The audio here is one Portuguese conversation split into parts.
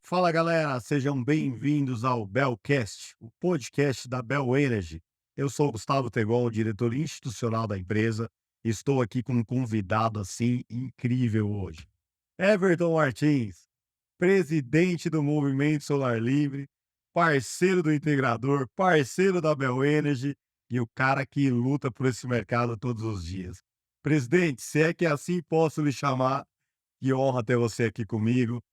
Fala galera, sejam bem-vindos ao Bellcast, o podcast da Bell Energy. Eu sou o Gustavo Tegon, diretor institucional da empresa, e estou aqui com um convidado assim incrível hoje. Everton Martins, presidente do Movimento Solar Livre, parceiro do integrador, parceiro da Bell Energy e o cara que luta por esse mercado todos os dias. Presidente, se é que assim posso lhe chamar, que honra ter você aqui comigo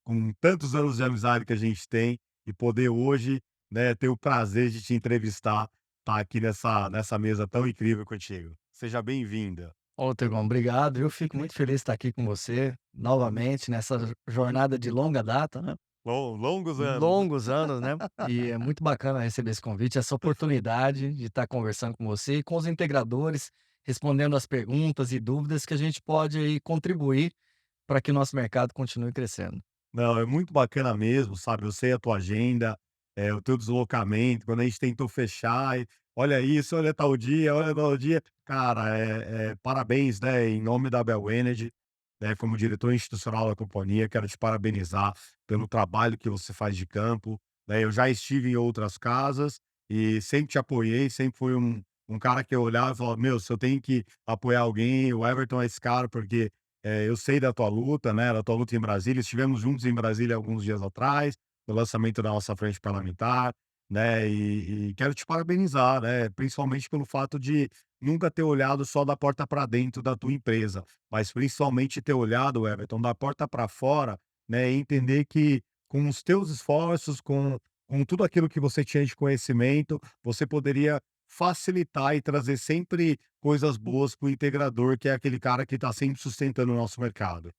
com tantos anos de amizade que a gente tem e poder hoje, né, ter o prazer de te entrevistar, tá aqui nessa mesa tão incrível contigo. Seja bem-vinda. Ô, Tegon, obrigado. Eu fico muito feliz de estar aqui com você novamente nessa jornada de longa data, né? Longos anos. Longos anos, né? E é muito bacana receber esse convite, essa oportunidade de estar conversando com você e com os integradores, respondendo as perguntas e dúvidas que a gente pode aí contribuir para que o nosso mercado continue crescendo. Não, é muito bacana mesmo, sabe? Eu sei a tua agenda, o teu deslocamento, quando a gente tentou fechar, e olha isso, olha tal dia. Cara, parabéns, né? Em nome da Bell Energy, né? Como diretor institucional da companhia, quero te parabenizar pelo trabalho que você faz de campo, né? Eu já estive em outras casas e sempre te apoiei, sempre fui um cara que eu olhava e falava, meu, se eu tenho que apoiar alguém, o Everton é esse cara, porque eu sei da tua luta, né, da tua luta em Brasília. Estivemos juntos em Brasília alguns dias atrás, no lançamento da nossa frente parlamentar, né, e quero te parabenizar, né, principalmente pelo fato de nunca ter olhado só da porta para dentro da tua empresa, mas principalmente ter olhado, Everton, da porta para fora, né, e entender que com os teus esforços, com tudo aquilo que você tinha de conhecimento, você poderia facilitar e trazer sempre coisas boas para o integrador, que é aquele cara que está sempre sustentando o nosso mercado.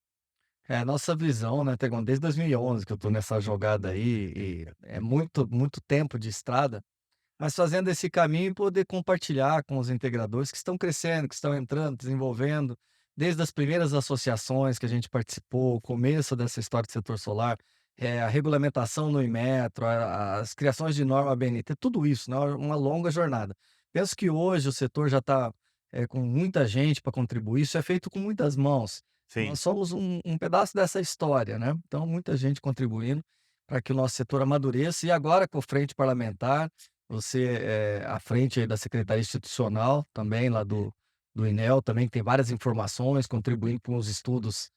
É a nossa visão, né, Tegon, desde 2011 que eu estou nessa jogada aí, e é muito, muito tempo de estrada. Mas fazendo esse caminho e poder compartilhar com os integradores que estão crescendo, que estão entrando, desenvolvendo, desde as primeiras associações que a gente participou, o começo dessa história do setor solar, a regulamentação no Inmetro, as criações de norma BNT, tudo isso, né, uma longa jornada. Penso que hoje o setor já está com muita gente para contribuir, isso é feito com muitas mãos. Sim. Nós somos um pedaço dessa história, né? Então, muita gente contribuindo para que o nosso setor amadureça e agora com frente parlamentar, você é à frente aí da secretaria institucional também lá do INEL, também que tem várias informações, contribuindo com os estudos,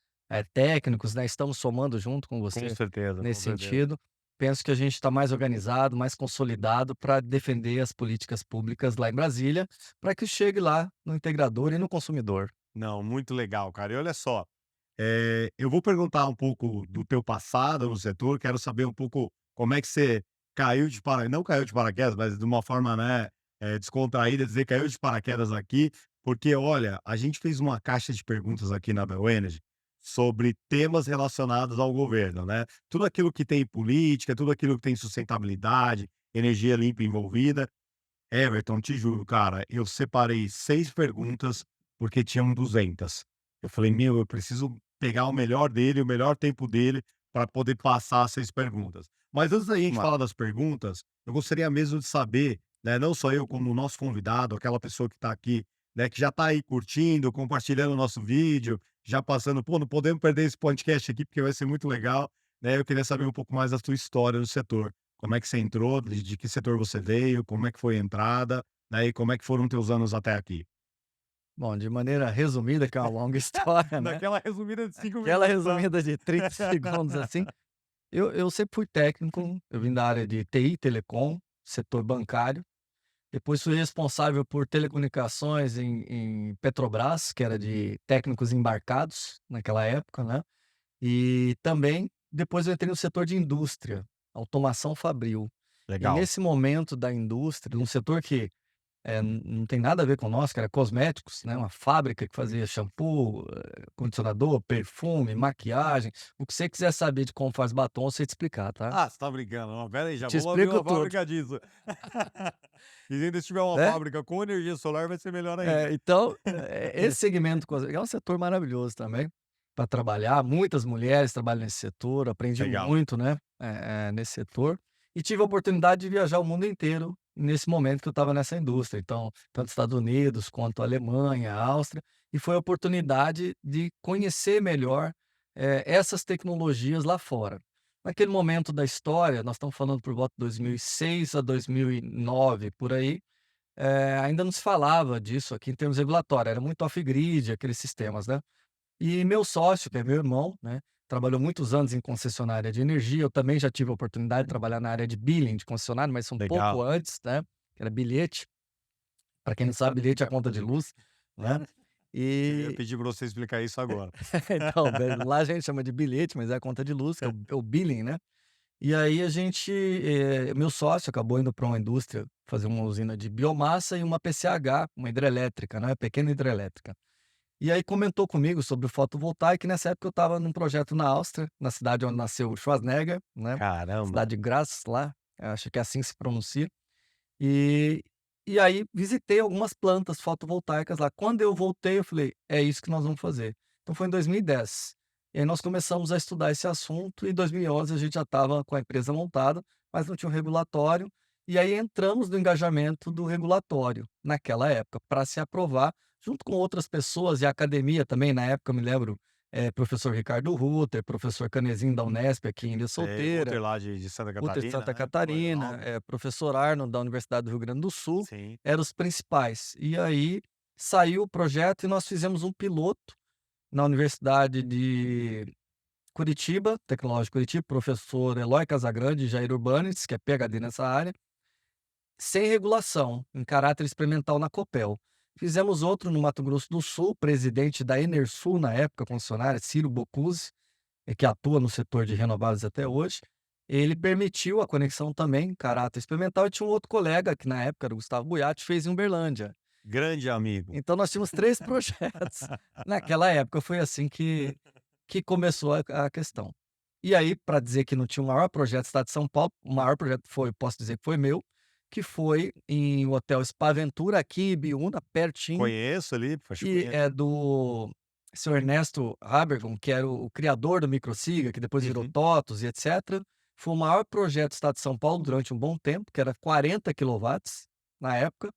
técnicos, né, estamos somando junto com Com você certeza, com nesse certeza. sentido. Penso que a gente está mais organizado, mais consolidado para defender as políticas públicas lá em Brasília, para que chegue lá no integrador e no consumidor. Não, muito legal, cara. E olha só, eu vou perguntar um pouco do teu passado no setor, quero saber um pouco como é que você caiu de para não caiu de paraquedas, mas de uma forma, né, descontraída, dizer caiu de paraquedas aqui, porque olha, a gente fez uma caixa de perguntas aqui na Bell Energy sobre temas relacionados ao governo, né? Tudo aquilo que tem política, tudo aquilo que tem sustentabilidade, energia limpa envolvida. Everton, te juro, cara, eu separei 6 perguntas, porque tinham 200. Eu falei: "Meu, eu preciso pegar o melhor dele, o melhor tempo dele, para poder passar as 6 perguntas". Mas antes da gente Ma falar das perguntas, eu gostaria mesmo de saber, né, não só eu, como o nosso convidado, aquela pessoa que está aqui, né, que já está aí curtindo, compartilhando o nosso vídeo, já passando: "Pô, não podemos perder esse podcast aqui, porque vai ser muito legal", né. Eu queria saber um pouco mais da tua história no setor. Como é que você entrou, de que setor você veio, como é que foi a entrada, né, e como é que foram teus anos até aqui? Bom, de maneira resumida, que é uma longa história, né, Naquela resumida de 5 aquela minutos, tá? resumida de 30 segundos, assim. Eu sempre fui técnico, eu vim da área de TI, telecom, setor bancário. Depois fui responsável por telecomunicações em Petrobras, que era de técnicos embarcados naquela época, né. E também depois eu entrei no setor de indústria, automação fabril. E Legal. nesse momento da indústria, um setor que não tem nada a ver com nós, que era cosméticos, né, uma fábrica que fazia shampoo, condicionador, perfume, maquiagem, o que você quiser saber de como faz batom, eu sei te explicar, tá. Ah, você tá brincando. Não, espera aí, já Te vamos abrir explico uma tudo, fábrica disso. E ainda se tiver uma né. fábrica com energia solar, vai ser melhor ainda. Então, esse segmento é um setor maravilhoso também, para trabalhar, muitas mulheres trabalham nesse setor, aprendi Legal. muito, né, nesse setor, e tive a oportunidade de viajar o mundo inteiro nesse momento que eu estava nessa indústria, então, tanto Estados Unidos quanto Alemanha, Áustria, e foi a oportunidade de conhecer melhor, essas tecnologias lá fora. Naquele momento da história, nós estamos falando por volta de 2006 a 2009, por aí, ainda não se falava disso aqui em termos regulatórios, era muito off-grid, aqueles sistemas, né. E meu sócio, que é meu irmão, né, trabalhou muitos anos em concessionária de energia, eu também já tive a oportunidade de trabalhar na área de billing de concessionária, mas um pouco Legal. antes, né, que era bilhete, para quem não sabe, bilhete é a conta de luz, né. Eu ia E pedir para você explicar isso agora. então, lá a gente chama de bilhete, mas é a conta de luz, que é o billing, né. E aí a gente, meu sócio acabou indo para uma indústria fazer uma usina de biomassa e uma PCH, uma hidrelétrica, né, pequena hidrelétrica. E aí comentou comigo sobre o fotovoltaico, e nessa época eu estava num projeto na Áustria, na cidade onde nasceu o Schwarzenegger, né, Caramba. cidade de Graz, lá, acho que é assim que se pronuncia. E e aí visitei algumas plantas fotovoltaicas lá. Quando eu voltei, eu falei: "É isso que nós vamos fazer". Então foi em 2010. E dez. E aí nós começamos a estudar esse assunto, e em 2011 a gente já estava com a empresa montada, mas não tinha um regulatório, e aí entramos no engajamento do regulatório, naquela época, para se aprovar, junto com outras pessoas e a academia também, na época eu me lembro, professor Ricardo Rutter, professor Canezinho da Unesp aqui em Ilha É, o Solteira, Ulter lá de Santa Uter Catarina, Santa né? Pô, é Catarina, enorme. professor Arno da Universidade do Rio Grande do Sul, Sim. eram os principais. E aí saiu o projeto e nós fizemos um piloto na Universidade de Curitiba, Tecnológica de Curitiba, professor Eloy Casagrande e Jair Urbanes, que é PhD nessa área, sem regulação, em caráter experimental na Copel. Fizemos outro no Mato Grosso do Sul, presidente da Enersul na época, concessionária, Ciro Boccuzzi, que atua no setor de renováveis até hoje, ele permitiu a conexão também em caráter experimental, e tinha um outro colega que na época era o Gustavo Buiatti, fez em Uberlândia. Grande amigo. Então nós tínhamos 3 projetos naquela época, foi assim que começou a questão. E aí, para dizer que não tinha o maior projeto do estado de São Paulo, o maior projeto foi, posso dizer que foi meu, que foi em o hotel Spa Ventura, aqui em Ibiúna, pertinho, Conheço ali, acho que e conheço. é do seu Ernesto Habergom, que era o criador do Microsiga, que depois virou Uhum. TOTOS e etcétera. Foi o maior projeto do estado de São Paulo durante um bom tempo, que era 40 quilowatts na época,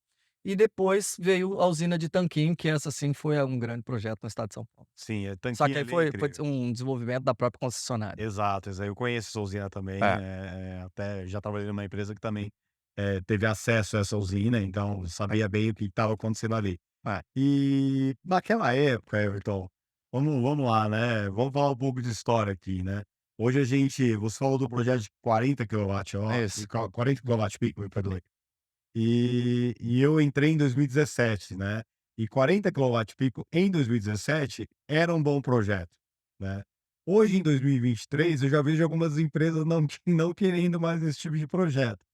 e depois veio a usina de Tanquinho, que essa sim foi um grande projeto no estado de São Paulo. Sim, é Só que tanquinho aí ali é foi incrível. um desenvolvimento da própria concessionária. Exato, isso aí eu conheço essa usina também, É, até já trabalhei numa empresa que também, teve acesso a essa usina, então sabia bem o que estava acontecendo ali. é. E naquela época, Everton, vamos lá, né, vamos falar um pouco de história aqui, né. Hoje você falou do projeto de 40 É kW, isso. 40 kW-peak, me perdoe. E eu entrei em 2017, né, e 40 kW-peak em 2017 era um bom projeto, né. Hoje em 2023 eu já vejo algumas empresas não querendo mais esse tipo de projeto,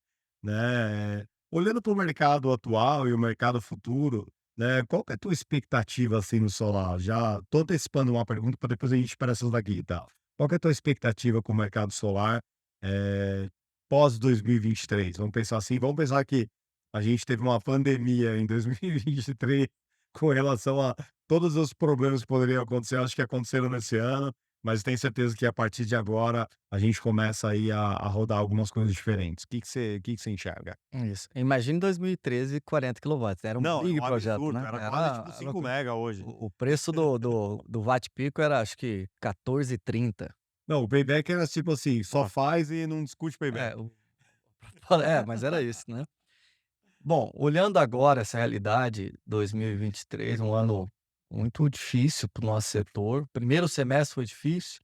né. Olhando para o mercado atual e o mercado futuro, né, qual que é a tua expectativa, assim, no solar? Já tô antecipando uma pergunta para depois a gente ir para essas daqui e tal. Qual que é a tua expectativa com o mercado solar, eh, pós 2023? Vamos pensar assim, vamos pensar que a gente teve uma pandemia em 2023 com relação a todos os problemas que poderiam acontecer, acho que aconteceram nesse ano, mas tenho certeza que a partir de agora a gente começa aí a rodar algumas coisas diferentes. O que que você enxerga? Isso. Imagine 2013 40 quilowatts, era um Não, é big um projeto, absurdo, né, era quase tipo era 5 mega hoje. o preço do watt pico era acho que 14,30. Não, o payback era tipo assim, só Nossa. faz e não discute payback. É, mas era isso, né. Bom, olhando agora essa realidade, 2023, um ano muito difícil para o nosso setor. O primeiro semestre foi difícil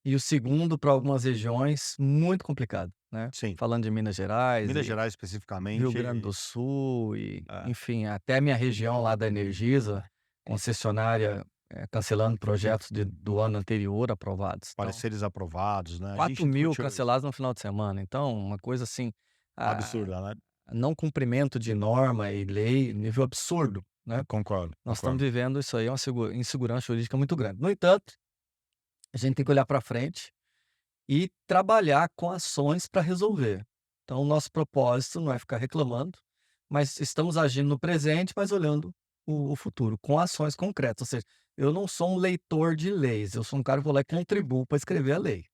e o segundo, para algumas regiões, muito complicado, né. Sim, Falando de Minas Gerais Minas e Gerais Rio Grande especificamente, do Sul e, é, enfim, até a minha região lá da Energisa, concessionária, cancelando projetos do ano anterior aprovados. Então, pareceres aprovados, né, a gente 4.000 discutiu isso. cancelados no final de semana, então uma coisa assim, ah, Absurda, né. não cumprimento de norma e lei, nível absurdo, né. Concordo, Nós estamos concordo. vivendo isso aí, é uma insegurança jurídica muito grande. No entanto, a gente tem que olhar para frente e trabalhar com ações para resolver. Então, o nosso propósito não é ficar reclamando, mas estamos agindo no presente, mas olhando o futuro, com ações concretas. Ou seja, eu não sou um leitor de leis, eu sou um cara que vou lá e contribuo para escrever a lei.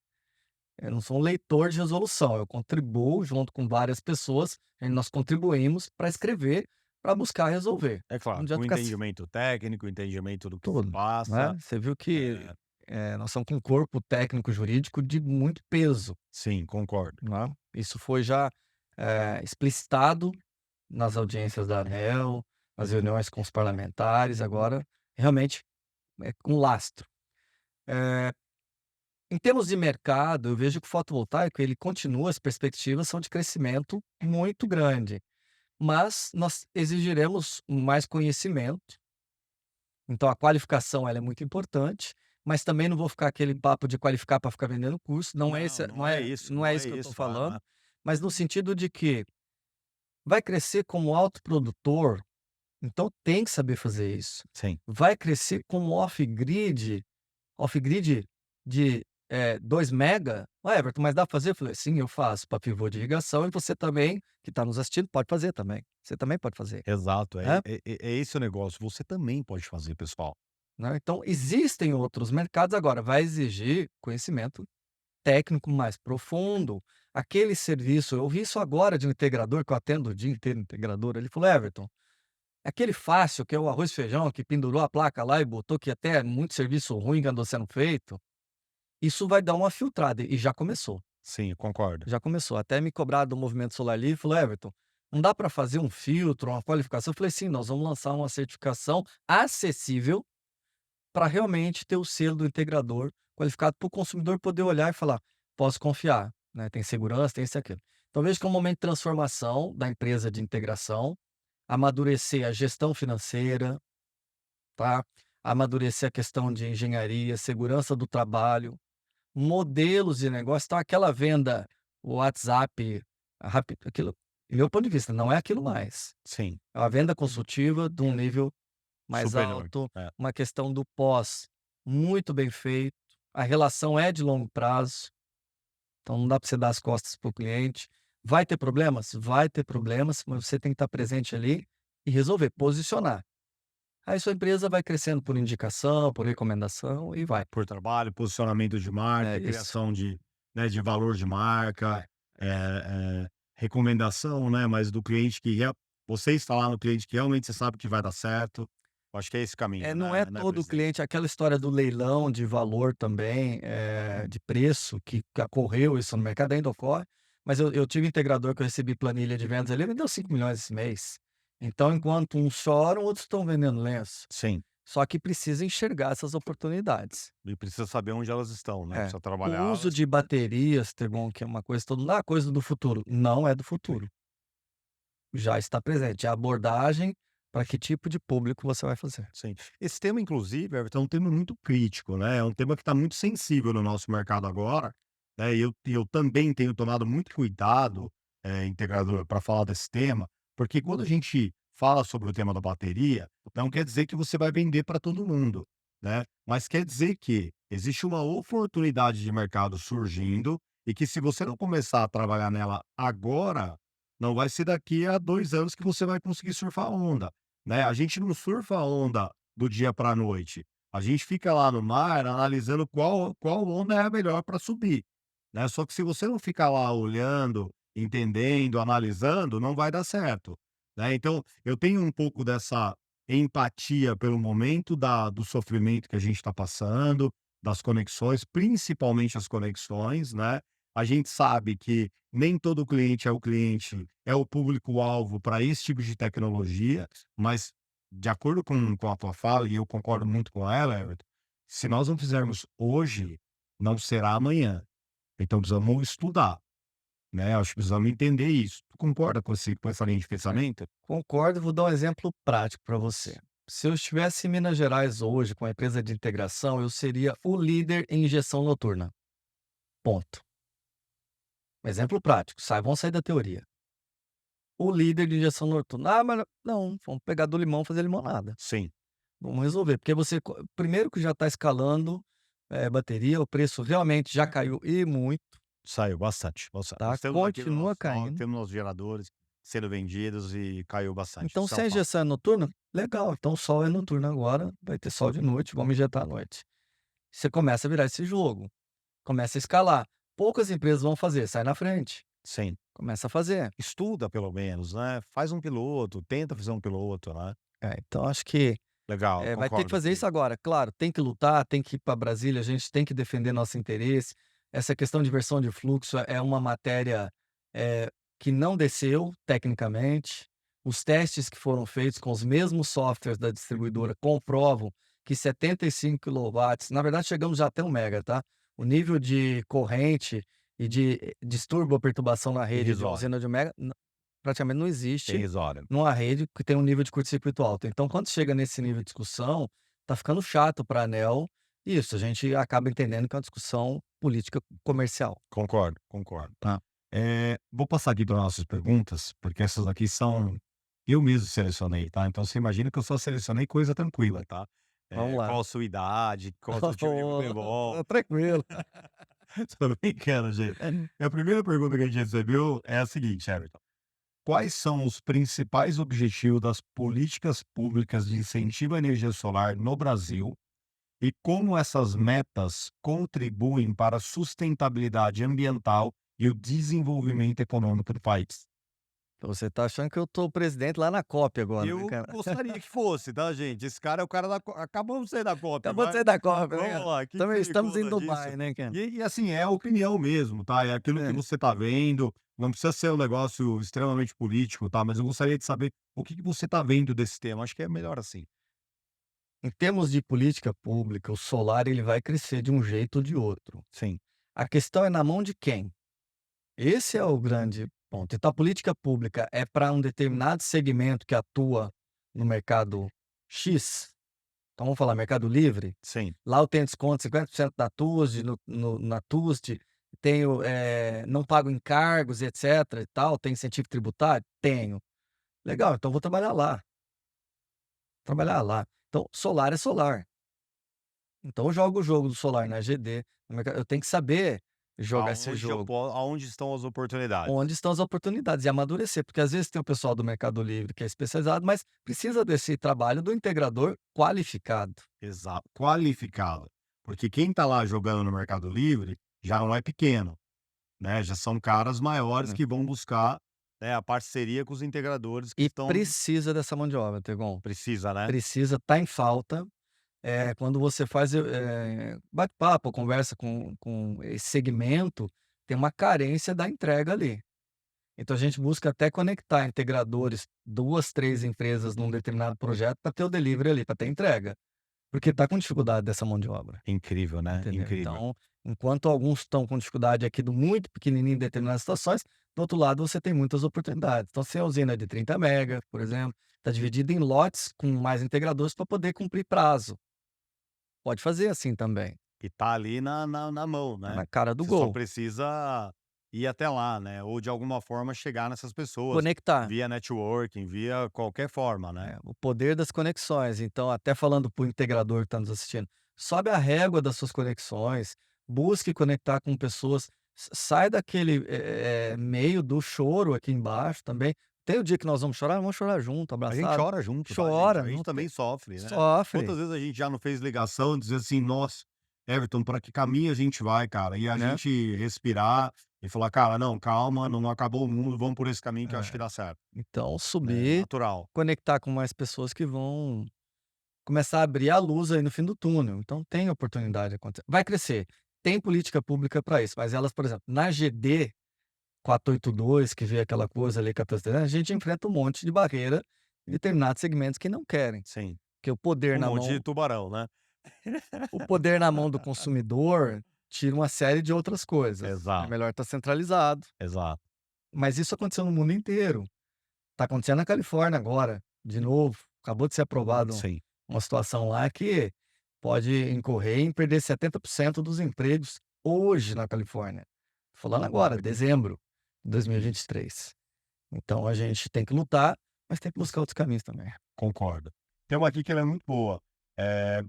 Eu não sou um leitor de resolução, eu contribuo junto com várias pessoas, nós contribuímos para escrever, para buscar resolver. É Não claro, com adianta ficar entendimento técnico, entendimento do que se tudo, passa, né. Você viu que eh nós estamos com um corpo técnico jurídico de muito peso, Sim, concordo. né. Isso foi já, explicitado nas audiências da ANEEL, nas reuniões com os parlamentares, agora realmente é com lastro. Eh, Em termos de mercado, eu vejo que o fotovoltaico ele continua, as perspectivas são de crescimento muito grande, mas nós exigiremos mais conhecimento, então a qualificação ela é muito importante, mas também não vou ficar aquele papo de qualificar para ficar vendendo curso, não é Não, esse não é isso, não não é é isso que eu estou isso. falando, mas no sentido de que vai crescer como autoprodutor, então tem que saber fazer isso. Sim, Vai crescer como off-grid de, 2 mega. "Ué, Everton, mas dá pra fazer?" Eu falei: "Sim, eu faço para pivô de irrigação e você também, que está nos assistindo, pode fazer também. Você também pode fazer", exato. né, É esse o negócio. Você também pode fazer, pessoal. né. Então existem outros mercados, agora vai exigir conhecimento técnico mais profundo. Aquele serviço eu ouvi isso agora de um integrador, que eu atendo o dia inteiro integrador, ele falou: "Everton, aquele fácil que é o arroz e feijão, que pendurou a placa lá e botou, que até muito serviço ruim que andou sendo feito, isso vai dar uma filtrada", e já começou. Sim, concordo. Já começou. Até me cobraram do Movimento Solar Livre, falou: "Everton, não dá para fazer um filtro, uma qualificação?" Eu falei: "Sim, nós vamos lançar uma certificação acessível para realmente ter o selo do integrador qualificado para o consumidor poder olhar e falar: 'Posso confiar', né, tem segurança, tem isso e aquilo". Então vejo que é um momento de transformação da empresa de integração, amadurecer a gestão financeira, tá, amadurecer a questão de engenharia, segurança do trabalho, modelos de negócio, então aquela venda, o WhatsApp, aquilo, do meu ponto de vista, não é aquilo mais. Sim, É uma venda consultiva de um nível mais superior. alto, É. uma questão do pós muito bem feito, a relação é de longo prazo, então não dá para você dar as costas para o cliente. Vai ter problemas? Vai ter problemas, mas você tem que estar presente ali e resolver, posicionar. Aí sua empresa vai crescendo por indicação, por recomendação e vai. Por trabalho, posicionamento de É marca, isso. criação de, né, de valor de marca, recomendação, né, mas do cliente que você está lá no cliente que realmente você sabe que vai dar certo. Eu acho que é esse caminho, Não é né, todo presidente? cliente, aquela história do leilão de valor também, de preço que ocorreu isso no mercado, ainda ocorre, mas eu tive integrador que eu recebi planilha de vendas ali, ele me deu 5 milhões esse mês. Então enquanto uns choram, outros estão vendendo lenço. Sim, Só que precisa enxergar essas oportunidades. e precisa saber onde elas estão, né, É. precisa O uso trabalhá-las. de baterias, Tegon, que é uma coisa todo mundo: "Ah, coisa do futuro", não é do futuro, já está presente, é a abordagem para que tipo de público você vai fazer. Sim. Esse tema, inclusive, Everton, é um tema muito crítico, né? É um tema que está muito sensível no nosso mercado agora, né? E eu também tenho tomado muito cuidado, integrador, para falar desse tema, porque quando a gente fala sobre o tema da bateria, não quer dizer que você vai vender para todo mundo, né? Mas quer dizer que existe uma oportunidade de mercado surgindo e que se você não começar a trabalhar nela agora, não vai ser daqui a 2 anos que você vai conseguir surfar a onda, né, a gente não surfa a onda do dia para a noite. A gente fica lá no mar analisando qual onda é a melhor para subir, né. Só que se você não ficar lá olhando, entendendo, analisando, não vai dar certo, né. Então, eu tenho um pouco dessa empatia pelo momento do sofrimento que a gente está passando, das conexões, principalmente as conexões, né. A gente sabe que nem todo cliente é o público-alvo para esse tipo de tecnologia, mas de acordo com a tua fala, e eu concordo muito com ela, Everton, se nós não fizermos hoje, não será amanhã. Então precisamos estudar, né, acho que precisamos entender isso. Tu concorda com essa linha de pensamento? Concordo, vou dar um exemplo prático para você. Se eu estivesse em Minas Gerais hoje com a empresa de integração, eu seria o líder em injeção noturna, ponto. Exemplo prático, vamos sair da teoria. O líder de injeção noturna: "Ah, mas não, vamos pegar do limão e fazer limonada, Sim, vamos resolver", porque você primeiro que já está escalando, bateria, o preço realmente já caiu e muito, saiu bastante, bastante. tá, Nós temos aqui no continua nosso caindo. temos nossos geradores sendo vendidos e caiu bastante, Então isso é se um a fato. injeção é noturna, legal, então o sol é noturno agora, vai ter sol de noite, vamos injetar à noite. Você começa a virar esse jogo, começa a escalar. Poucas empresas vão fazer, sai na frente, Sim. começa a fazer. Estuda pelo menos, né, faz um piloto, tenta fazer um piloto, né. Então acho que Legal, Vai ter que concordo fazer contigo. isso agora. Claro, tem que lutar, tem que ir para Brasília, a gente tem que defender nosso interesse. Essa questão de inversão de fluxo é uma matéria, que não desceu tecnicamente. Os testes que foram feitos com os mesmos softwares da distribuidora comprovam que 75 quilowatts, na verdade chegamos já até 1 mega, tá. O nível de corrente e de distúrbio ou perturbação na rede de uma Irrisório, usina de 1 mega praticamente não existe irrisório. numa rede que tem um nível de curto-circuito alto. Então, quando chega nesse nível de discussão, tá ficando chato para a ANEEL. Isso, a gente acaba entendendo que é uma discussão política comercial. Concordo, concordo. Tá. Vou passar aqui para nossas perguntas, porque essas aqui são eu mesmo selecionei, tá? Então você imagina que eu só selecionei coisa tranquila, tá? Vamos Qual lá. a sua idade, qual o seu time de futebol. Tranquilo. Tô brincando, gente. A primeira pergunta que a gente recebeu é a seguinte, Everton: quais são os principais objetivos das políticas públicas de incentivo à energia solar no Brasil e como essas metas contribuem para a sustentabilidade ambiental e o desenvolvimento econômico do país? Você tá achando que eu tô presidente lá na COP agora, né, Eu cara? gostaria que fosse, tá, gente? Esse cara é o cara da acabamos de sair da COP, Acabou de vai. sair da COP, né, Vamos cara? lá, o que que Também você me estamos em conta disso? Dubai, né, cara? E assim, é a opinião mesmo, tá? É aquilo que É. você tá vendo, não precisa ser um negócio extremamente político, tá? Mas eu gostaria de saber o que que você tá vendo desse tema, acho que é melhor assim. Em termos de política pública, o solar ele vai crescer de um jeito ou de outro. Sim, A questão é na mão de quem? Esse é o grande ponto. Então a política pública é para um determinado segmento que atua no mercado X, então vamos falar mercado livre, sim, lá eu tenho desconto 50% da TUSD, na TUSD, tenho, não pago encargos e etcétera e tal, tem incentivo tributário? Tenho. Legal, então vou trabalhar lá, trabalhar lá. Então solar é solar. Então eu jogo o jogo do solar na GD, no mercado eu tenho que saber jogar esse jogo. aonde estão as oportunidades. Onde estão as oportunidades e amadurecer, porque às vezes tem o pessoal do Mercado Livre que é especializado, mas precisa desse trabalho do integrador qualificado. Exato, qualificado. Porque quem tá lá jogando no Mercado Livre já não é pequeno, né? Já são caras maiores Né. que vão buscar, né, a parceria com os integradores que E estão precisa dessa mão de obra, Tegon. precisa, né? Precisa, tá em falta. Quando você faz, bate-papo, conversa com esse segmento, tem uma carência da entrega ali. Então a gente busca até conectar integradores, 2, 3 empresas num determinado projeto para ter o delivery ali, para ter entrega. Porque está com dificuldade dessa mão de obra, Incrível, né? entendeu. Incrível. Então, enquanto alguns estão com dificuldade aqui do muito pequenininho em determinadas situações, do outro lado você tem muitas oportunidades. Então, se a usina é de 30 mega, por exemplo, está dividida em lotes com mais integradores para poder cumprir prazo. Pode fazer assim também, E tá ali na mão, tá né? na cara do Você só gol. precisa ir até lá, né? Ou de alguma forma chegar nessas pessoas, Conectar, via networking, via qualquer forma, né? o poder das conexões. Então, até falando para o integrador que está nos assistindo, sobe a régua das suas conexões, busque conectar com pessoas, sai daquele meio do choro aqui embaixo também. Tem o dia que nós vamos chorar junto, A gente abraçado. chora junto, tá, gente? Chora, A gente não tem, também sofre, né? sofre, Quantas vezes a gente já não fez ligação, dizer assim: "Nossa, Everton, para que caminho a gente vai, cara?" E a né. gente respirar e falar: "Cara, não, calma, não acabou o mundo, vamos por esse caminho que eu acho que É, dá certo", então né, subir, natural. conectar com mais pessoas que vão começar a abrir a luz aí no fim do túnel, então tem oportunidade de acontecer. Vai crescer, tem política pública para isso, mas elas, por exemplo, na GD 482, que vê aquela coisa ali 14, a gente enfrenta um monte de barreira em determinados segmentos que não querem, Sim, porque um monte de tubarão, né? o poder na mão do consumidor tira uma série de outras coisas. É Exato, melhor estar centralizado, exato. mas isso aconteceu no mundo inteiro. Está acontecendo na Califórnia agora, de novo, acabou de ser aprovado Sim, uma situação lá que pode incorrer em perder 70% dos empregos hoje na Califórnia. Tô falando agora, dezembro de 2023. Então a gente tem que lutar, mas tem que buscar outros caminhos também. concordo. Tem uma aqui que ela é muito boa.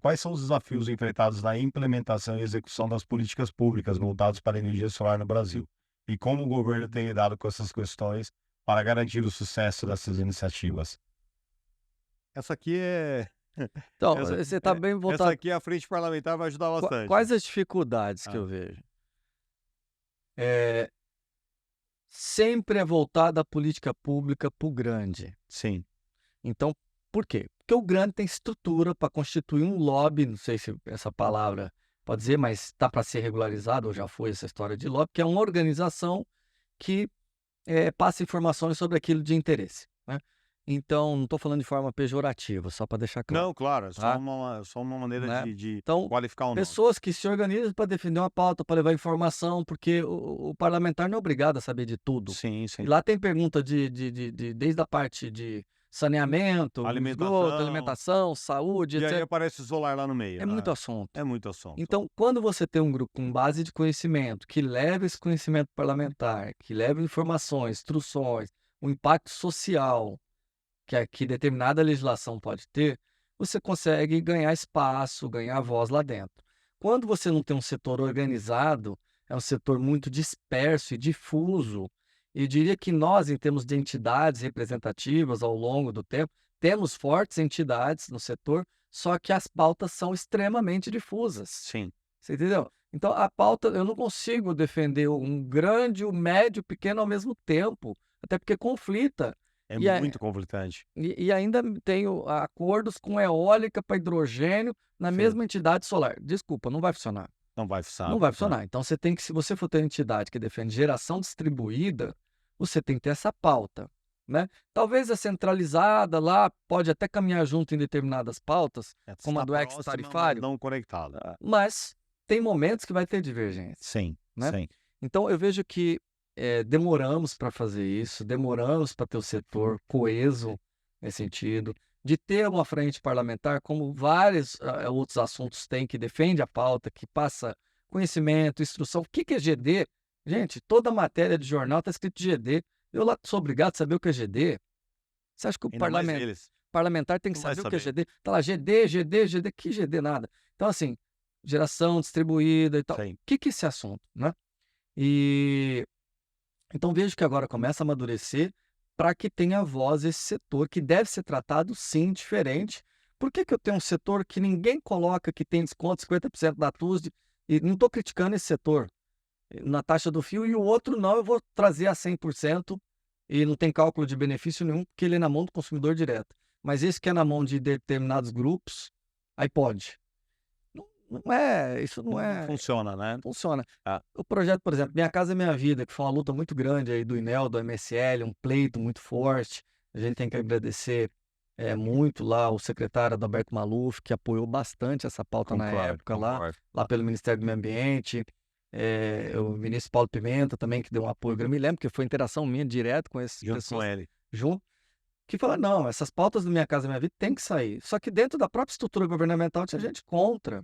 Quais são os desafios enfrentados na implementação e execução das políticas públicas voltadas para a energia solar no Brasil? E como o governo tem lidado com essas questões para garantir o sucesso dessas iniciativas? Essa aqui é Então, essa você está bem essa voltado. aqui a frente parlamentar vai ajudar bastante. Quais as dificuldades que Ah, eu vejo? Eh, Sempre é voltada a política pública para o grande. sim, Então, por quê? porque o grande tem estrutura para constituir um lobby, não sei se essa palavra pode dizer, mas está para ser regularizado, ou já foi essa história de lobby, que é uma organização que passa informações sobre aquilo de interesse, né. Então, não estou falando de forma pejorativa, só para deixar claro, Não, claro, é tá, só uma maneira né. de Então, qualificar o nome. pessoas que se organizam para defender uma pauta, para levar informação, porque o parlamentar não é obrigado a saber de tudo. Sim, E sim. lá tem pergunta de desde a parte de saneamento, esgoto, Alimentação. alimentação, saúde, E aí etc. aparece o solar lá no É meio. muito assunto. É muito assunto. Então, quando você tem um grupo com base de conhecimento, que leva esse conhecimento parlamentar, que leva informações, instruções, o impacto social que determinada legislação pode ter, você consegue ganhar espaço, ganhar voz lá dentro. Quando você não tem um setor organizado, é um setor muito disperso e difuso, eu diria que nós, em termos de entidades representativas ao longo do tempo, temos fortes entidades no setor, só que as pautas são extremamente difusas. Sim. Você entendeu? Então, a pauta, eu não consigo defender um grande, o médio, o pequeno ao mesmo tempo, até porque conflita. É E, a- muito conflitante. e ainda tenho acordos com eólica para hidrogênio na Sim. mesma entidade solar. Desculpa, não vai funcionar. Não vai funcionar. Não vai funcionar. Então você tem que, se você for ter entidade que defende geração distribuída, você tem que ter essa pauta, né? Talvez a centralizada lá pode até caminhar junto em determinadas pautas, como a Está do próxima, mas ex-tarifário, não conectada. mas tem momentos que vai ter divergência, Sim, né? sim. Então eu vejo que demoramos para fazer isso, demoramos para ter o setor coeso nesse sentido, de ter uma frente parlamentar, como vários outros assuntos têm, que defende a pauta, que passa conhecimento, instrução. O que que é GD? Gente, toda matéria de jornal está escrito GD. Eu lá sou obrigado a saber o que é GD. Você acha que o Ainda mais eles. parlamentar tem que Não vai saber o que é saber. GD? Tá lá, GD, GD, GD, que GD nada. Então, assim, geração distribuída e tal. O Sim. que é esse assunto, né? E então vejo que agora começa a amadurecer para que tenha voz esse setor, que deve ser tratado sim diferente. Por que que eu tenho um setor que ninguém coloca que tem desconto 50% da TUSD, e não estou criticando esse setor na taxa do fio, e o outro não, eu vou trazer a 100% e não tem cálculo de benefício nenhum, porque ele é na mão do consumidor direto. Mas esse que é na mão de determinados grupos, aí pode. Não é, isso não Não é, funciona, né? funciona. Ah, O projeto, por exemplo, Minha Casa Minha Vida, que foi uma luta muito grande aí do INEL, do MSL, um pleito muito forte. A gente tem que agradecer muito lá o secretário Adalberto Maluf, que apoiou bastante essa pauta na concordo, época lá, concordo. lá pelo Ministério do Meio Ambiente. O ministro Paulo Pimenta também, que deu um apoio. Eu me lembro que foi interação minha direto com essas Junto com pessoas ele. junto, que fala, não, essas pautas do Minha Casa Minha Vida tem que sair. Só que dentro da própria estrutura governamental tinha gente contra.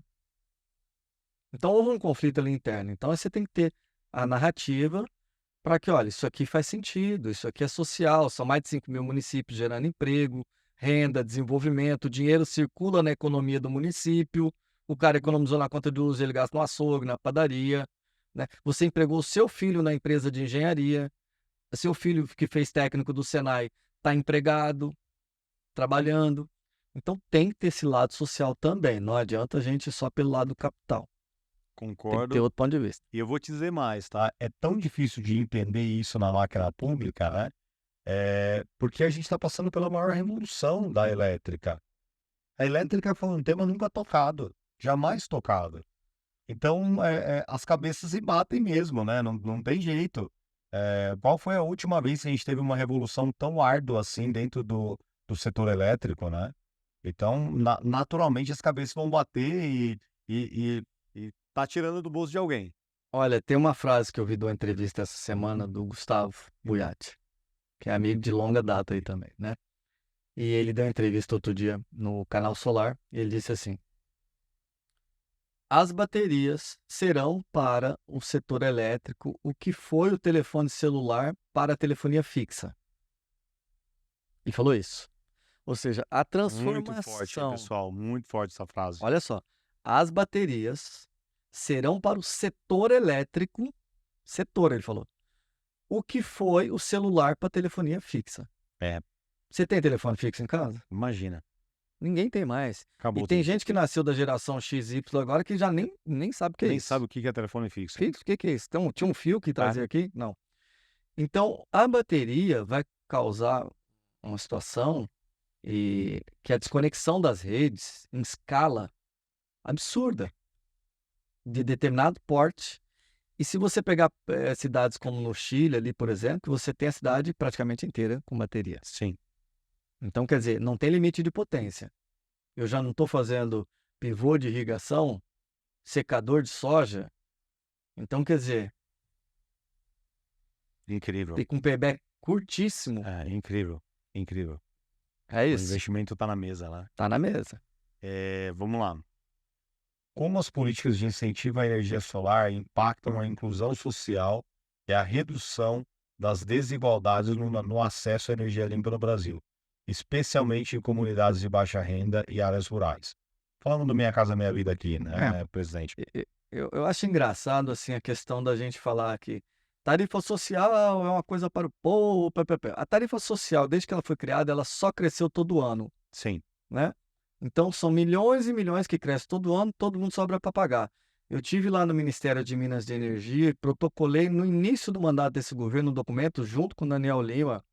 Então houve um conflito ali interno. Então você tem que ter a narrativa para que, olha, isso aqui faz sentido, isso aqui é social, são mais de 5 mil municípios gerando emprego, renda, desenvolvimento, o dinheiro circula na economia do município, o cara economizou na conta de luz, ele gasta no açougue, na padaria, né? Você empregou o seu filho na empresa de engenharia, seu filho que fez técnico do Senai está empregado, trabalhando. Então tem que ter esse lado social também, não adianta a gente ir só pelo lado do capital. Tem que ter Concordo. outro ponto de vista. E eu vou te dizer mais, tá? É tão difícil de entender isso na máquina pública, né? Porque a gente está passando pela maior revolução da elétrica. A elétrica foi um tema nunca tocado, jamais tocado. Então, as cabeças se batem mesmo, né? Não tem jeito. Qual foi a última vez que a gente teve uma revolução tão árdua assim dentro do setor elétrico, né? Então, naturalmente, as cabeças vão bater e tá tirando do bolso de alguém. Olha, tem uma frase que eu vi de uma entrevista essa semana do Gustavo Buiatti, que é amigo de longa data aí também, né? E ele deu uma entrevista outro dia no Canal Solar, e ele disse assim: as baterias serão para o setor elétrico o que foi o telefone celular para a telefonia fixa. E falou isso. Ou seja, a Muito forte, hein, transformação, pessoal? Muito forte essa frase. olha só, as baterias serão para o setor elétrico, setor, ele falou, o que foi o celular para telefonia fixa. É, Você tem telefone fixo em casa? imagina. Ninguém tem mais. E Acabou tem tudo. gente que nasceu da geração XY agora que já nem sabe o que é Nem isso. sabe o que é telefone fixo. Fixo, o que que é isso? Então, tinha um fio que trazia aqui? Não. Então, a bateria vai causar uma situação e que a desconexão das redes em escala absurda, de determinado porte. E se você pegar cidades como no Chile, ali, por exemplo, você tem a cidade praticamente inteira com bateria. Sim. Então, quer dizer, não tem limite de potência. Eu já não estou fazendo pivô de irrigação, secador de soja. Então, quer dizer, Incrível. tem com um payback curtíssimo. É, incrível. Incrível. É O isso. investimento tá na mesa, né? Tá na mesa. Vamos lá. Como as políticas de incentivo à energia solar impactam a inclusão social e a redução das desigualdades no acesso à energia limpa no Brasil, especialmente em comunidades de baixa renda e áreas rurais? Falando do Minha Casa Minha Vida aqui, né, presidente? Eu acho engraçado assim a questão da gente falar que tarifa social é uma coisa para o povo. A tarifa social, desde que ela foi criada, ela só cresceu todo ano, Sim. né? Então são milhões e milhões que crescem todo ano, todo mundo sobra para pagar. Eu tive lá no Ministério de Minas de Energia e protocolei no início do mandato desse governo um documento junto com o Daniel Lima,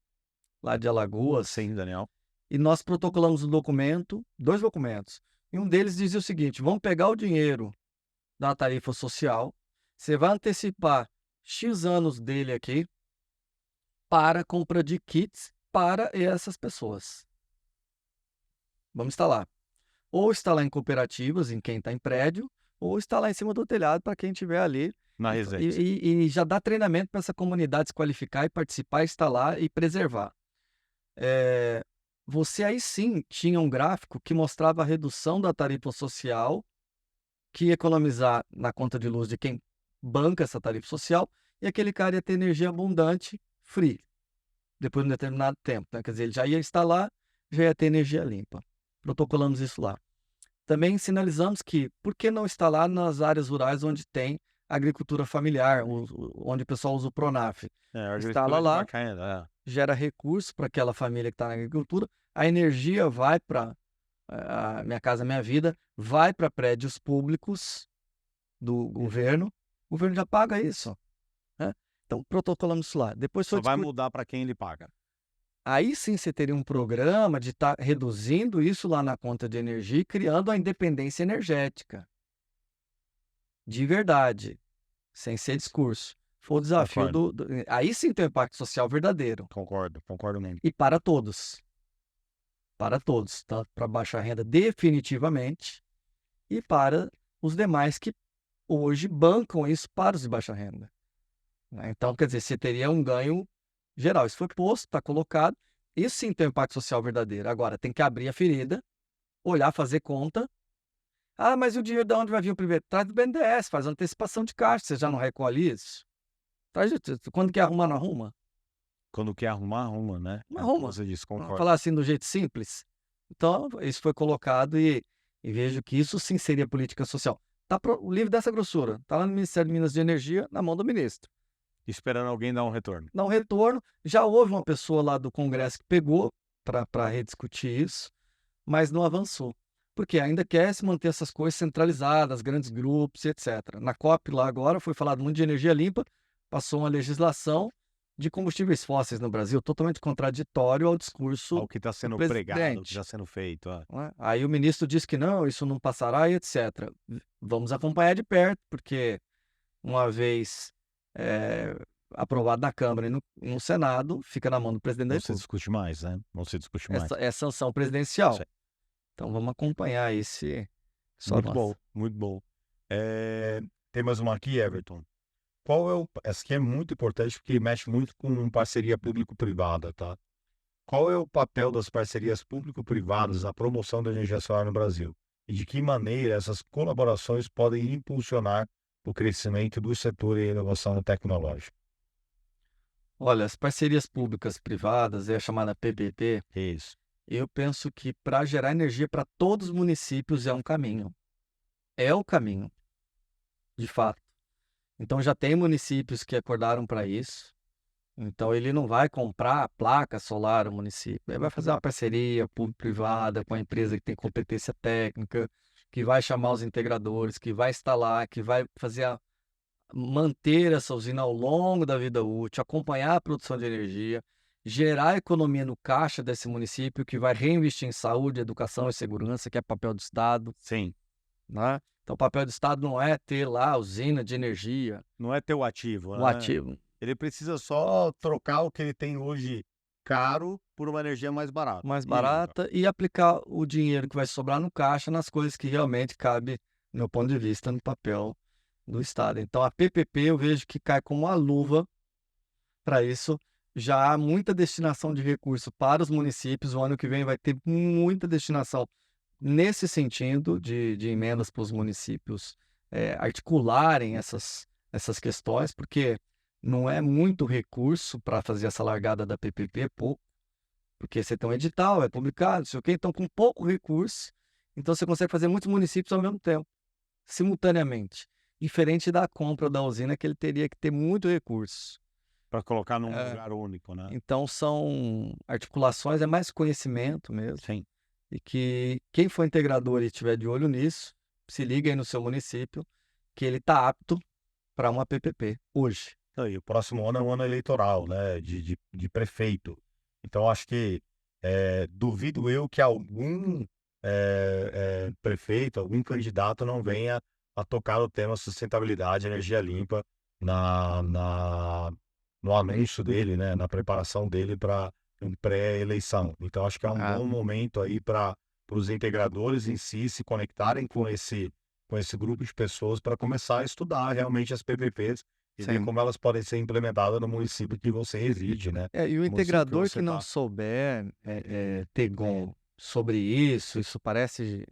lá de Alagoas, Sim, Daniel. e nós protocolamos um documento, 2 documentos. E um deles dizia o seguinte: vamos pegar o dinheiro da tarifa social, você vai antecipar X anos dele aqui para compra de kits para essas pessoas. Vamos instalar. Ou instalar em cooperativas, em quem está em prédio, ou instalar em cima do telhado para quem estiver ali. Na E, residência. e já dá treinamento para essa comunidade se qualificar e participar, instalar e preservar. Você aí sim tinha um gráfico que mostrava a redução da tarifa social, que ia economizar na conta de luz de quem banca essa tarifa social, e aquele cara ia ter energia abundante, free, depois de um determinado tempo, né? Quer dizer, ele já ia instalar, já ia ter energia limpa. Protocolamos isso lá. Também sinalizamos que, por que não instalar nas áreas rurais onde tem agricultura familiar, onde o pessoal usa o Pronaf? Instala lá, gera recurso para aquela família que está na agricultura, a energia vai para a Minha Casa Minha Vida, vai para prédios públicos do governo, o governo já paga isso, né? Então, protocolamos isso lá. Depois Só vai mudar para quem ele paga. Aí sim você teria um programa de estar reduzindo isso lá na conta de energia e criando a independência energética. De verdade, sem ser discurso. Foi o desafio aí sim tem um impacto social verdadeiro. Concordo mesmo. E para todos. Para todos, tanto para baixa renda definitivamente, e para os demais que hoje bancam isso para os de baixa renda, né? Então, quer dizer, você teria um ganho geral. Isso foi posto, está colocado. Isso sim tem um impacto social verdadeiro. Agora, tem que abrir a ferida, olhar, fazer conta. Ah, mas o dinheiro de onde vai vir o primeiro? Traz do BNDES, faz antecipação de caixa. Você já não recolhe isso? Quando quer arrumar, não arruma? Quando quer arrumar, arruma, né? Não arruma. Você disse, concordo. Falar assim do jeito simples. Então, isso foi colocado e vejo que isso sim seria política social. O livro dessa grossura, está lá no Ministério de Minas de Energia, na mão do ministro. Esperando alguém dar um retorno. Dá um retorno. Já houve uma pessoa lá do Congresso que pegou para rediscutir isso, mas não avançou. Porque ainda quer se manter essas coisas centralizadas, grandes grupos, etc. Na COP lá agora foi falado muito de energia limpa, passou uma legislação de combustíveis fósseis no Brasil, totalmente contraditório ao discurso Ao que está sendo do pregado, o que presidente. está sendo feito. Né? Aí o ministro disse que não, isso não passará e etc. Vamos acompanhar de perto, porque uma vez aprovado na Câmara e no Senado, fica na mão do presidente da Não se República. discute mais, né? Não se discute mais. É sanção presidencial. Sim. Então vamos acompanhar esse. Muito bom, muito bom. Tem mais uma aqui, Everton. Essa aqui é muito importante porque mexe muito com parceria público-privada, tá? Qual é o papel das parcerias público-privadas na promoção da energia solar no Brasil? E de que maneira essas colaborações podem impulsionar o crescimento do setor e a inovação tecnológica? Olha, as parcerias públicas-privadas, é a chamada PPP, Isso. eu penso que para gerar energia para todos os municípios é um caminho. É o caminho, de fato. Então já tem municípios que acordaram para isso. Então ele não vai comprar placa solar no município. Ele vai fazer uma parceria público-privada com a empresa que tem competência técnica, que vai chamar os integradores, que vai instalar, que vai manter essa usina ao longo da vida útil, acompanhar a produção de energia. gerar economia no caixa desse município, que vai reinvestir em saúde, educação e segurança, que é papel do Estado, Sim. né. Então o papel do Estado não é ter lá usina de energia, Não é teu ativo, o né. ativo Ele precisa só trocar o que ele tem hoje caro por uma energia mais barata. mais E aí? barata e aplicar o dinheiro que vai sobrar no caixa nas coisas que realmente cabe, do meu ponto de vista, no papel do Estado. Então a PPP eu vejo que cai como uma luva para isso. Já há muita destinação de recurso para os municípios, o ano que vem vai ter muita destinação nesse sentido de emendas para os municípios, articularem essas questões, porque não é muito recurso para fazer essa largada da PPP, pouco, porque você tem um edital, é publicado, não sei o quê, então com pouco recurso, então você consegue fazer muitos municípios ao mesmo tempo, simultaneamente, diferente da compra da usina que ele teria que ter muito recurso. Pra colocar num É. lugar único, né. Então são articulações, é mais conhecimento mesmo, Sim. e que quem for integrador e estiver de olho nisso, se liga aí no seu município, que ele está apto para uma PPP, hoje. Não, e o próximo ano é um ano eleitoral, né, de prefeito. Então acho que, duvido eu que algum, prefeito, algum candidato não venha a tocar o tema sustentabilidade, energia limpa no anúncio dele, né, na preparação dele para um pré-eleição. Então acho que é um Ah, bom momento aí para os integradores em si se conectarem com esse grupo de pessoas para começar a estudar realmente as PPPs e ver sim. como elas podem ser implementadas no município que você reside, né, E o no município que integrador você que não está. souber, Tegon, sobre isso parece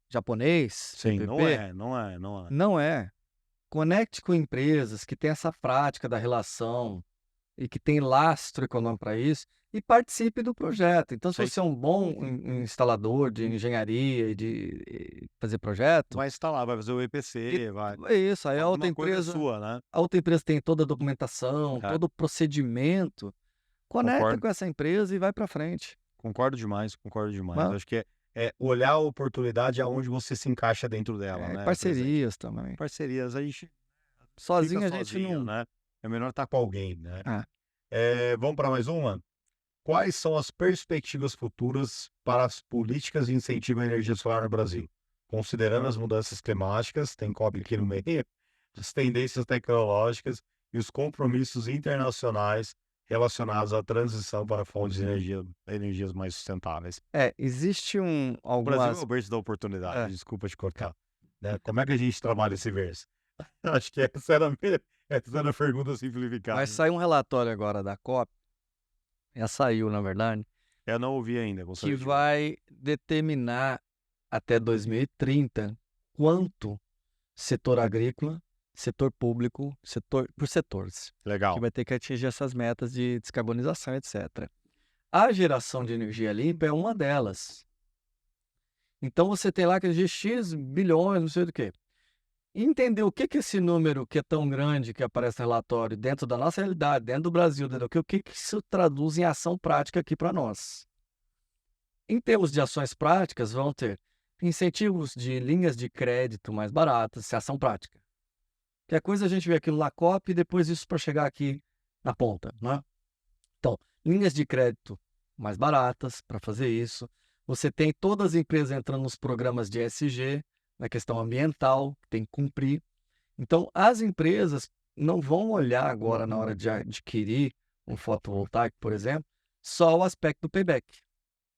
japonês, Sim, não PPP, é, não é, não é. não é. Conecte com empresas que têm essa prática da relação e que tem lastro econômico para isso, e participe do projeto. Então, se Sei. você é um bom instalador de engenharia e de fazer projeto, Vai instalar, vai fazer o e EPC, vai é isso, aí alguma coisa é sua, né. a outra empresa tem toda a documentação, É, todo o procedimento, conecta concordo. com essa empresa e vai para frente, Concordo demais, concordo demais. né. Acho que é olhar a oportunidade aonde você se encaixa dentro dela, né, presente. Parcerias também. Parcerias, a gente fica Sozinho a gente sozinho, não. né, é melhor estar com alguém, né. É. Vamos para mais uma? Quais são as perspectivas futuras para as políticas de incentivo à energia solar no Brasil? Considerando as mudanças climáticas, tem COP aqui no meio, as tendências tecnológicas e os compromissos internacionais relacionados à transição para fontes de energias mais sustentáveis. Existe O Brasil é algumas. o berço da oportunidade, É. desculpa te cortar, né. Como é que a gente trabalha esse verso? Acho que essa era a pergunta Vai simplificada. sair um relatório agora da COP, já saiu na verdade, Eu não ouvi ainda, que gostaria de ver. vai determinar até 2030 quanto setor agrícola, setor público, setor por setores, que Legal. vai ter que atingir essas metas de descarbonização, etc. A geração de energia limpa é uma delas. Então você tem lá que existe X bilhões, não sei do quê. Entender o que que esse número que é tão grande que aparece no relatório dentro da nossa realidade, dentro do Brasil, dentro do que o que que isso traduz em ação prática aqui para nós. Em termos de ações práticas, vão ter incentivos de linhas de crédito mais baratas, isso é ação prática. Que é coisa a gente vê aquilo na COP e depois isso para chegar aqui na ponta, né? Então, linhas de crédito mais baratas para fazer isso. Você tem todas as empresas entrando nos programas de ESG, na questão ambiental, que tem que cumprir. Então, as empresas não vão olhar agora, na hora de adquirir um fotovoltaico, por exemplo, só o aspecto do payback.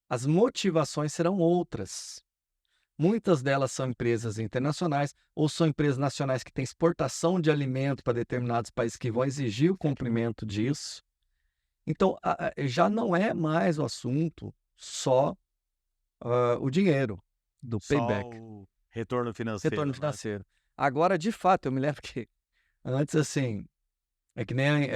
As motivações serão outras. Muitas delas são empresas internacionais ou são empresas nacionais que têm exportação de alimento para determinados países que vão exigir o cumprimento disso. Então, já não é mais o assunto só o dinheiro do Só payback, o retorno retorno financeiro, né. financeiro. Agora, de fato, eu me lembro que antes, assim, é que nem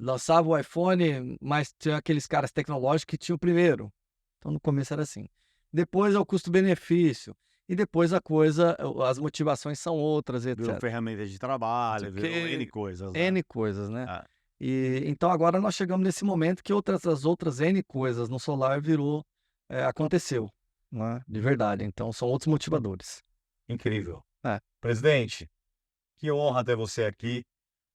lançava o iPhone, mas tinha aqueles caras tecnológicos que tinham o primeiro. Então, no começo era assim. Depois é o custo-benefício. E depois as motivações são outras, Virou etc. ferramenta de Não sei trabalho, o virou N quê, coisas, né. N coisas, né? É, E então agora nós chegamos nesse momento que as outras N coisas no solar aconteceu, né? De verdade. Então são outros motivadores. incrível. É. Presidente, que honra ter você aqui,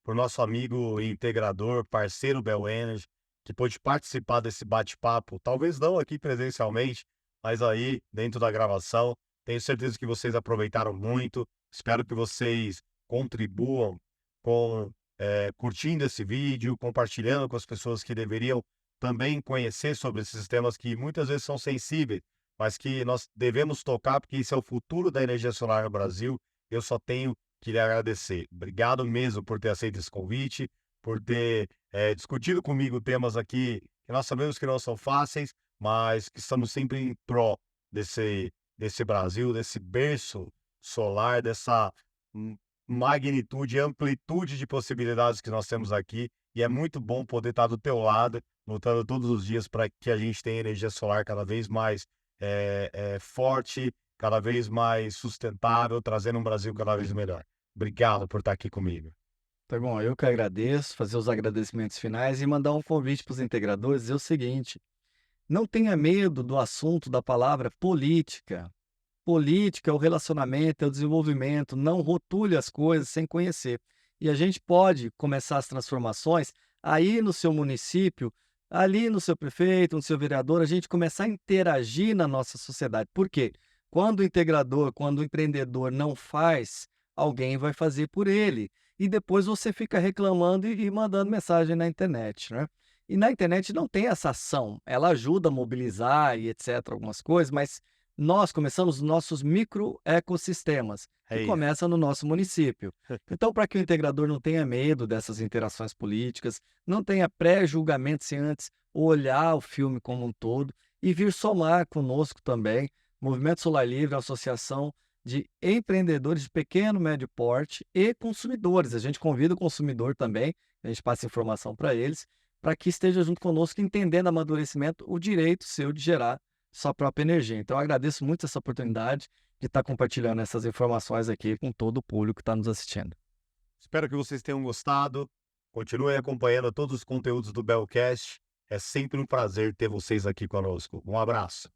por nosso amigo integrador, parceiro Bel Energy, que pôde participar desse bate-papo, talvez não aqui presencialmente, mas aí dentro da gravação. Tenho certeza que vocês aproveitaram muito. Espero que vocês contribuam com curtindo esse vídeo, compartilhando com as pessoas que deveriam também conhecer sobre esses temas que muitas vezes são sensíveis, mas que nós devemos tocar, porque isso é o futuro da energia solar no Brasil. Eu só tenho que lhe agradecer. Obrigado mesmo por ter aceito esse convite, por ter discutido comigo temas aqui que nós sabemos que não são fáceis, mas que estamos sempre em pró desse Brasil, desse berço solar, dessa magnitude e amplitude de possibilidades que nós temos aqui. E é muito bom poder estar do teu lado, lutando todos os dias para que a gente tenha energia solar cada vez mais forte, cada vez mais sustentável, trazendo um Brasil cada vez melhor. Obrigado por estar aqui comigo. Tá bom, eu que agradeço, fazer os agradecimentos finais e mandar um convite para os integradores, dizer o seguinte: não tenha medo do assunto da palavra política. Política é o relacionamento, é o desenvolvimento, não rotule as coisas sem conhecer. E a gente pode começar as transformações aí no seu município, ali no seu prefeito, no seu vereador, a gente começar a interagir na nossa sociedade. Por quê? Quando o integrador, quando o empreendedor não faz, alguém vai fazer por ele. E depois você fica reclamando e mandando mensagem na internet, né? E na internet não tem essa ação. Ela ajuda a mobilizar e etc, algumas coisas, mas nós começamos nossos microecossistemas, que É isso. começa no nosso município. Então, para que o integrador não tenha medo dessas interações políticas, não tenha pré-julgamento sem antes olhar o filme como um todo e vir somar conosco também, Movimento Solar Livre, associação de empreendedores de pequeno, médio porte e consumidores. A gente convida o consumidor também, a gente passa informação para eles, para que esteja junto conosco, entendendo amadurecimento, o direito seu de gerar sua própria energia. Então, eu agradeço muito essa oportunidade de estar compartilhando essas informações aqui com todo o público que está nos assistindo. Espero que vocês tenham gostado. Continuem acompanhando todos os conteúdos do Belcast. É sempre um prazer ter vocês aqui conosco. Um abraço.